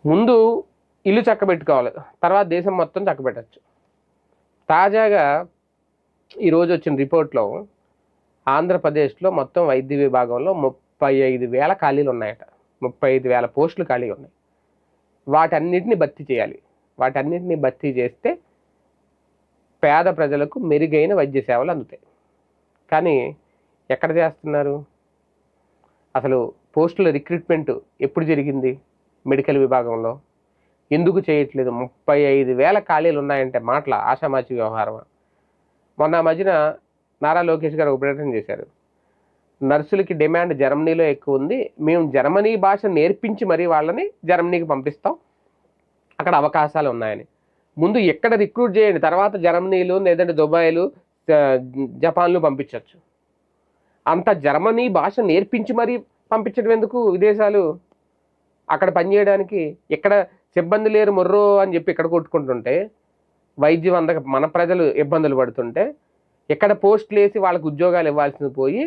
ముందు ఇల్లు చక్కబెట్టుకోవాలి, తర్వాత దేశం మొత్తం చక్కబెట్టచ్చు. తాజాగా ఈరోజు వచ్చిన రిపోర్ట్లో ఆంధ్రప్రదేశ్లో మొత్తం వైద్య విభాగంలో 35,000 ఖాళీలు ఉన్నాయట. 35,000 పోస్టులు ఖాళీగా ఉన్నాయి. వాటన్నిటిని భర్తీ చేయాలి. వాటన్నిటిని భర్తీ చేస్తే పేద ప్రజలకు మెరుగైన వైద్య సేవలు అందుతాయి. కానీ ఎక్కడ చేస్తున్నారు? అసలు పోస్టుల రిక్రూట్మెంట్ ఎప్పుడు జరిగింది మెడికల్ విభాగంలో? ఎందుకు చేయట్లేదు? 35,000 ఖాళీలు ఉన్నాయంటే మాటల ఆషామాషి వ్యవహారం. మొన్న మధ్యన నారా లోకేష్ గారు ఒక ప్రకటన చేశారు. నర్సులకి డిమాండ్ జర్మనీలో ఎక్కువ ఉంది, మేము జర్మనీ భాష నేర్పించి మరీ వాళ్ళని జర్మనీకి పంపిస్తాం, అక్కడ అవకాశాలు ఉన్నాయని. ముందు ఎక్కడ రిక్రూట్ చేయండి, తర్వాత జర్మనీలు లేదంటే దుబాయ్లు జపాన్లు పంపించవచ్చు. అంత జర్మనీ భాష నేర్పించి మరీ పంపించడం ఎందుకు విదేశాలు? అక్కడ పనిచేయడానికి ఇక్కడ సిబ్బంది లేరు మొర్రో అని చెప్పి ఇక్కడ కొట్టుకుంటుంటే, వైద్యం అందక మన ప్రజలు ఇబ్బందులు పడుతుంటే, ఇక్కడ పోస్టులు వేసి వాళ్ళకు ఉద్యోగాలు ఇవ్వాల్సింది పోయి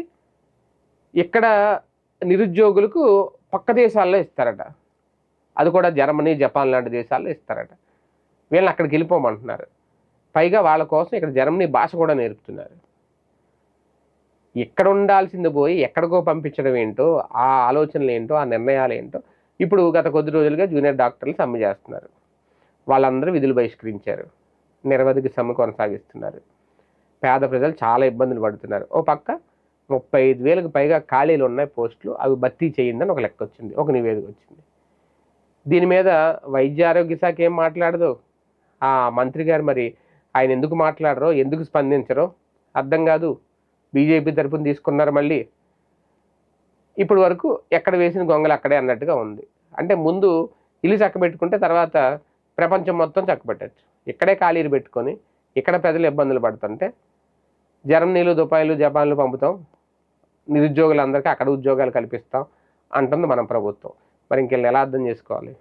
ఇక్కడ నిరుద్యోగులకు పక్క దేశాల్లో ఇస్తారట. అది కూడా జర్మనీ జపాన్ లాంటి దేశాల్లో ఇస్తారట. వీళ్ళని అక్కడికి వెళ్ళిపోమంటున్నారు. పైగా వాళ్ళ కోసం ఇక్కడ జర్మనీ భాష కూడా నేర్పుతున్నారు. ఎక్కడ ఉండాల్సింది పోయి ఎక్కడికో పంపించడం ఏంటో, ఆ ఆలోచనలు ఏంటో, ఆ నిర్ణయాలు ఏంటో. ఇప్పుడు గత కొద్ది రోజులుగా జూనియర్ డాక్టర్లు సమ్మె చేస్తున్నారు. వాళ్ళందరూ విధులు బహిష్కరించారు, నిరవధిక సమ్మె కొనసాగిస్తున్నారు. పేద ప్రజలు చాలా ఇబ్బందులు పడుతున్నారు. ఓ పక్క 35,000కు పైగా ఖాళీలు ఉన్నాయి పోస్టులు, అవి భర్తీ చేయిందని ఒక లెక్క వచ్చింది, ఒక నివేదిక వచ్చింది. దీని మీద వైద్య ఆరోగ్య శాఖ ఏం మాట్లాడదు. ఆ మంత్రి గారు మరి ఆయన ఎందుకు మాట్లాడరో, ఎందుకు స్పందించరో అర్థం కాదు. బీజేపీ తరపున తీసుకున్నారు మళ్ళీ. ఇప్పుడు వరకు ఎక్కడ వేసిన గొంగలు అక్కడే అన్నట్టుగా ఉంది. అంటే ముందు ఇల్లు చక్కబెట్టుకుంటే తర్వాత ప్రపంచం మొత్తం చక్కబెట్టచ్చు. ఇక్కడే ఖాళీలు పెట్టుకొని ఇక్కడ ప్రజలు ఇబ్బందులు పడుతుంటే జర్మనీలు దుబాయ్లు జపాన్లు పంపుతాం, నిరుద్యోగులందరికీ అక్కడ ఉద్యోగాలు కల్పిస్తాం అంటుంది మన ప్రభుత్వం. మరి ఇంకెళ్ళి ఎలా అర్థం చేసుకోవాలి?